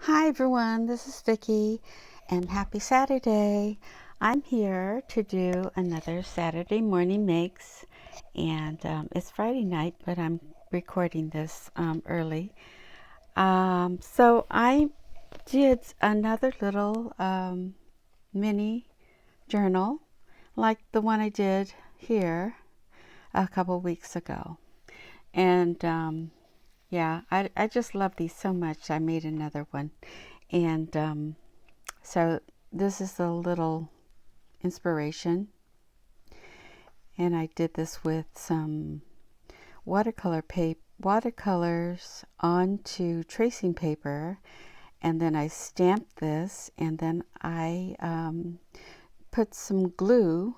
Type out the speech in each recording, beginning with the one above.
Hi everyone, this is Vicky and happy Saturday. I'm here to do another Saturday morning mix and it's Friday night, but I'm recording this early. So I did another little mini journal like the one I did here a couple weeks ago. And yeah, I just love these so much. I made another one. And so this is a little inspiration, and I did this with some watercolors onto tracing paper, and then I stamped this, and then I put some glue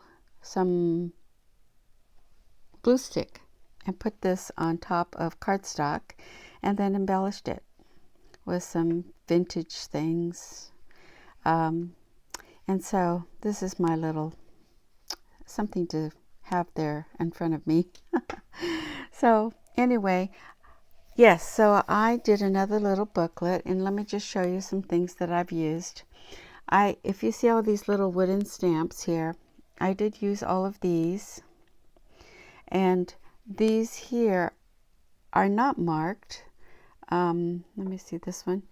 stick, and put this on top of cardstock, and then embellished it with some vintage things. And so this is my little something to have there in front of me. So anyway, yes, so I did another little booklet, and let me just show you some things that I've used. If you see all these little wooden stamps here, I did use all of these, and these here are not marked. Let me see this one.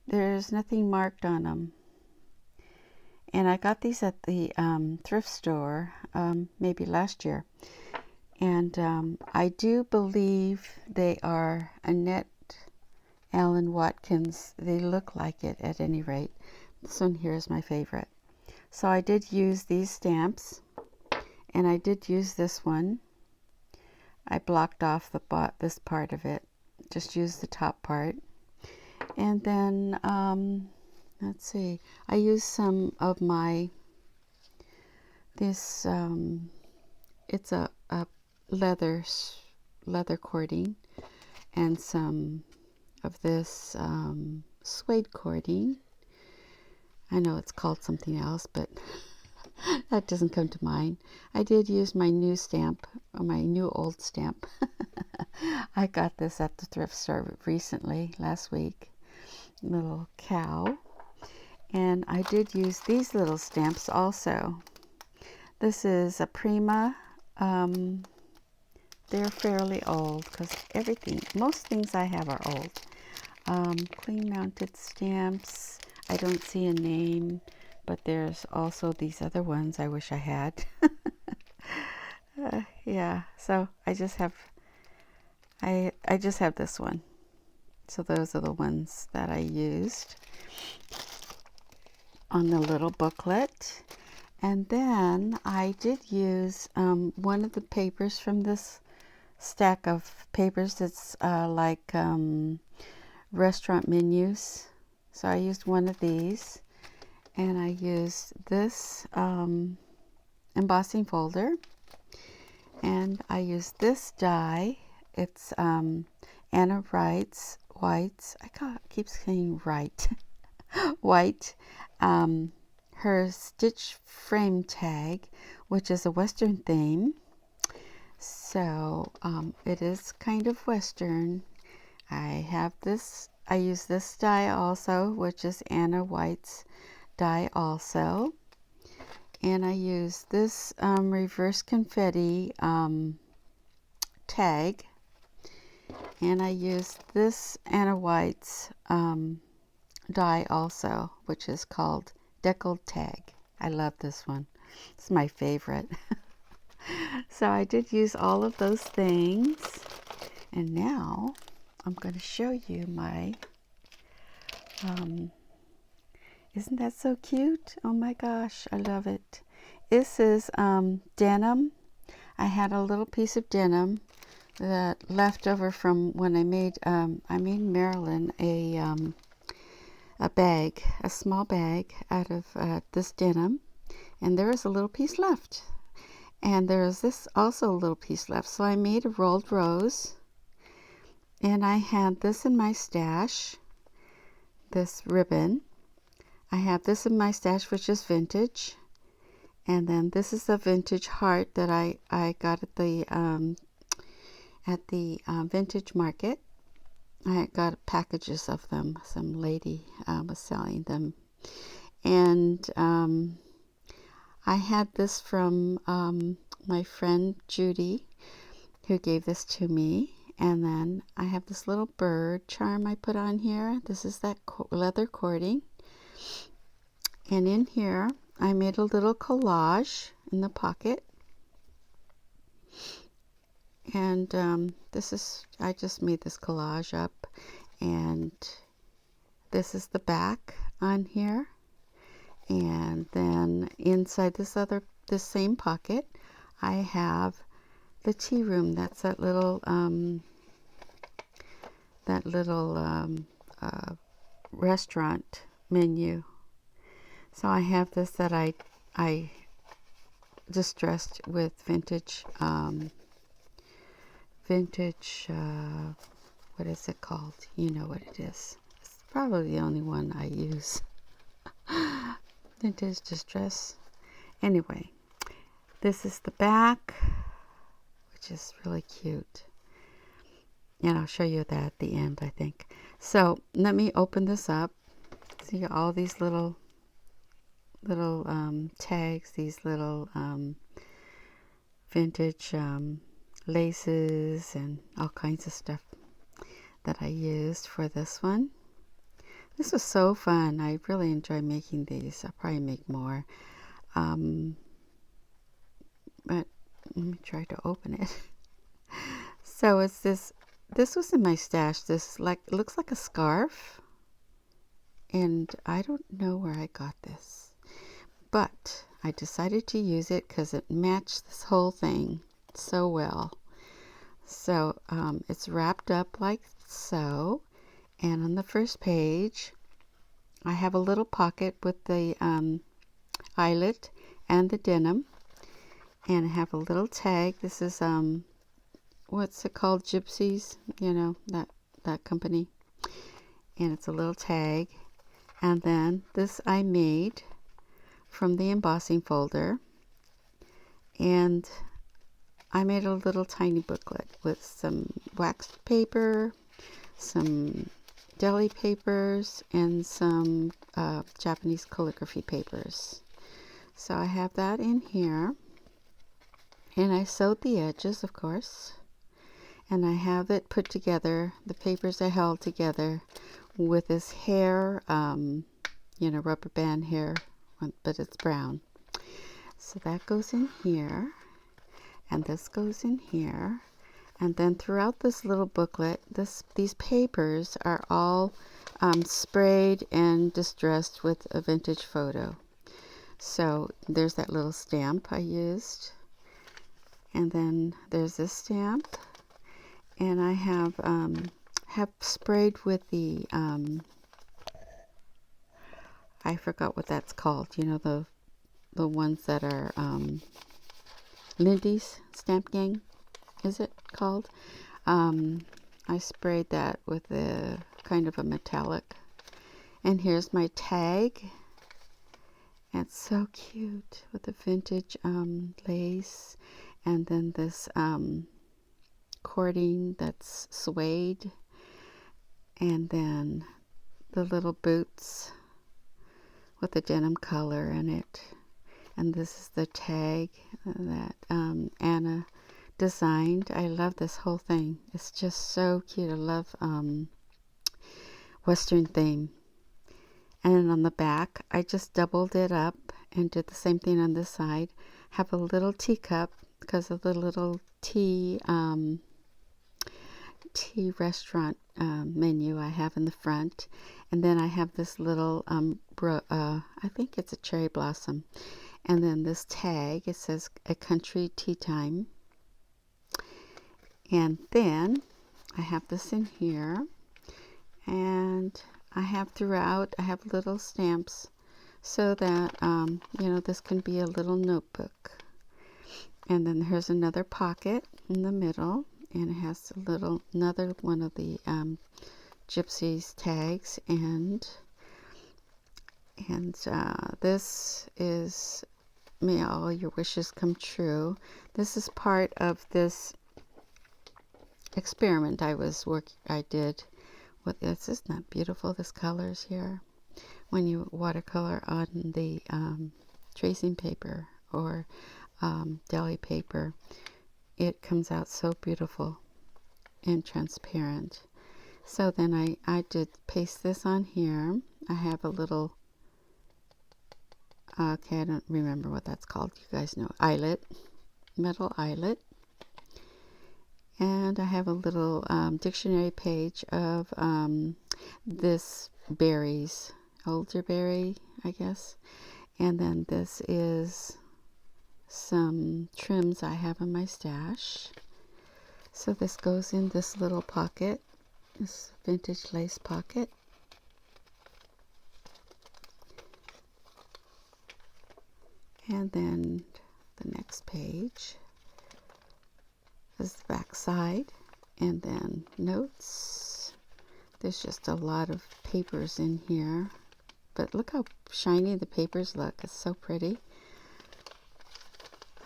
There's nothing marked on them. And I got these at the thrift store maybe last year. And I do believe they are Annette Allen Watkins. They look like it at any rate. This one here is my favorite. So I did use these stamps, and I did use this one. I blocked off this part of it. Just used the top part. And then let's see, I used some of this, it's a leather cording, and some of this suede cording. I know it's called something else, but that doesn't come to mind. I did use my new stamp, or my new old stamp. I got this at the thrift store recently, last week. Little cow. And I did use these little stamps also. This is a Prima. They're fairly old because most things I have are old. Clean mounted stamps. I don't see a name, but there's also these other ones I wish I had. Yeah, so I just have this one. So those are the ones that I used on the little booklet. And then I did use one of the papers from this stack of papers that's like restaurant menus. So I used one of these, and I used this embossing folder, and I used this die. It's Anna Wright's Whites. Keep saying right. White. Her stitch frame tag, which is a Western theme. So it is kind of Western. I use this die also, which is Anna White's die also. And I use this reverse confetti tag. And I use this Anna White's die also, which is called Deckled Tag. I love this one. It's my favorite. So I did use all of those things. And now I'm going to show you my, isn't that so cute? Oh my gosh, I love it. This is denim. I had a little piece of denim that left over from when I made Marilyn a bag, a small bag out of this denim, and there is a little piece left, and there is this also a little piece left. So I made a rolled rose, and I had this in my stash, this ribbon. I have this in my stash, which is vintage, and then this is a vintage heart that I got at the vintage market. I got packages of them. Some lady was selling them. And I had this from my friend Judy, who gave this to me. And then I have this little bird charm I put on here. This is that leather cording. And in here, I made a little collage in the pocket. And I just made this collage up. And this is the back on here. And then inside this same pocket, I have the tea room. That's that little restaurant menu. So I have this that I distressed with vintage what is it called? You know what it is. It's probably the only one I use. Vintage distress. Anyway, this is the back, which is really cute. And I'll show you that at the end, I think. So let me open this up. See all these little tags, these little vintage laces and all kinds of stuff that I used for this one. This was so fun. I really enjoy making these. I'll probably make more. But let me try to open it. So it's this was in my stash. This looks like a scarf. And I don't know where I got this. But I decided to use it because it matched this whole thing so well. So it's wrapped up like so. And on the first page, I have a little pocket with the eyelet and the denim. And I have a little tag. This is, what's it called? Gypsies, you know, that company. And it's a little tag. And then this I made from the embossing folder. And I made a little tiny booklet with some waxed paper, some deli papers, and some Japanese calligraphy papers. So I have that in here. And I sewed the edges, of course. And I have it put together, the papers are held together with this hair, you know, rubber band hair, but it's brown. So that goes in here. And this goes in here. And then throughout this little booklet, these papers are all sprayed and distressed with a vintage photo. So there's that little stamp I used. And then there's this stamp. And I have sprayed with the, I forgot what that's called. You know, the ones that are Lindy's Stamp Gang, is it called? I sprayed that with a kind of a metallic. And here's my tag. It's so cute with the vintage lace. And then this cording that's suede. And then the little boots with the denim color in it. And this is the tag that Anna designed. I love this whole thing. It's just so cute. I love Western theme. And then on the back, I just doubled it up and did the same thing on this side. Have a little teacup because of the little tea restaurant menu I have in the front. And then I have this little, I think it's a cherry blossom. And then this tag, it says a country tea time. And then I have this in here. And I have throughout, I have little stamps so that, you know, this can be a little notebook. And then here's another pocket in the middle. And it has another one of the Gypsies tags. And this is, may all your wishes come true. This is part of this experiment I did what this is not beautiful, this colors here. When you watercolor on the tracing paper or deli paper, it comes out so beautiful and transparent. So then I did paste this on here. I have a little, okay, I don't remember what that's called. You guys know, eyelet, metal eyelet. And I have a little dictionary page of this berries, elderberry, I guess. And then this is some trims I have in my stash. So this goes in this little pocket, this vintage lace pocket. And then the next page is the back side, and then notes. There's just a lot of papers in here, but look how shiny the papers look. It's so pretty.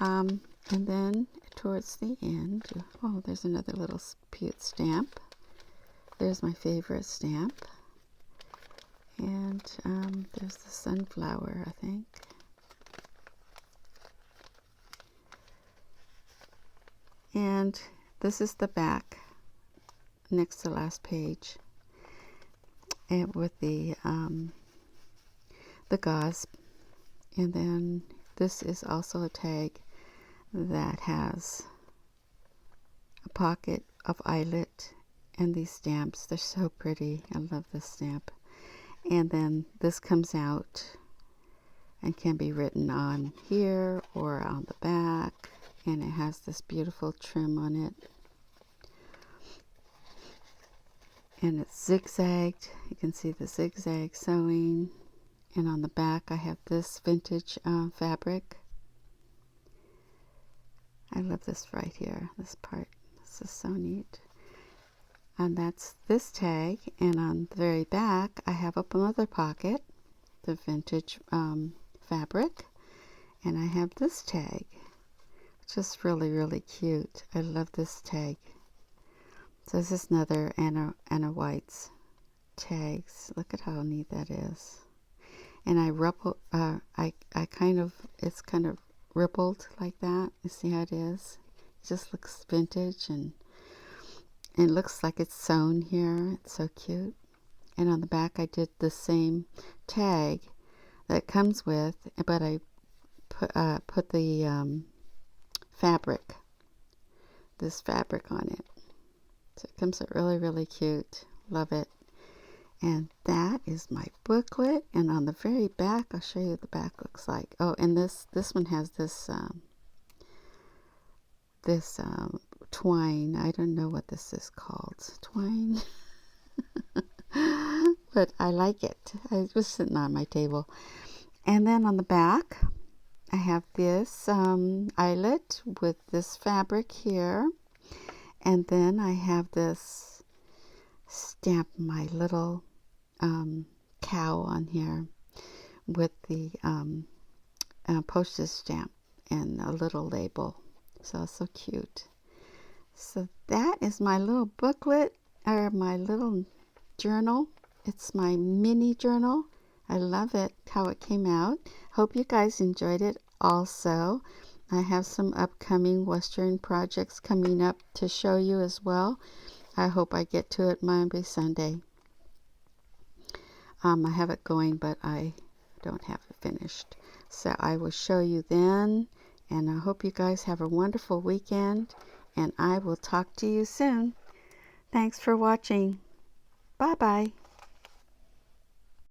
And then towards the end, oh, there's another little cute stamp. There's my favorite stamp. And there's the sunflower, I think. And this is the back, next to the last page, and with the gauze. And then this is also a tag that has a pocket of eyelet and these stamps. They're so pretty. I love this stamp. And then this comes out and can be written on here or on the back. And it has this beautiful trim on it. And it's zigzagged. You can see the zigzag sewing. And on the back I have this vintage fabric. I love this right here, this part. This is so neat. And that's this tag. And on the very back I have up another pocket, the vintage fabric. And I have this tag. Just really, really cute. I love this tag. So this is another Anna White's tags. Look at how neat that is. And I ripple, it's kind of rippled like that. You see how it is? It just looks vintage, and it looks like it's sewn here. It's so cute. And on the back I did the same tag that comes with, but I put the this fabric on it. So it comes out really, really cute. Love it. And that is my booklet. And on the very back, I'll show you what the back looks like. Oh, and this one has this twine. I don't know what this is called. Twine. But I like it. It was sitting on my table. And then on the back, I have this eyelet with this fabric here, and then I have this stamp, my little cow on here with the postage stamp and a little label. So cute. So that is my little booklet, or my little journal. It's my mini journal. I love it, how it came out. Hope you guys enjoyed it also. I have some upcoming Western projects coming up to show you as well. I hope I get to it Monday, Sunday. I have it going, but I don't have it finished. So I will show you then. And I hope you guys have a wonderful weekend. And I will talk to you soon. Thanks for watching. Bye-bye.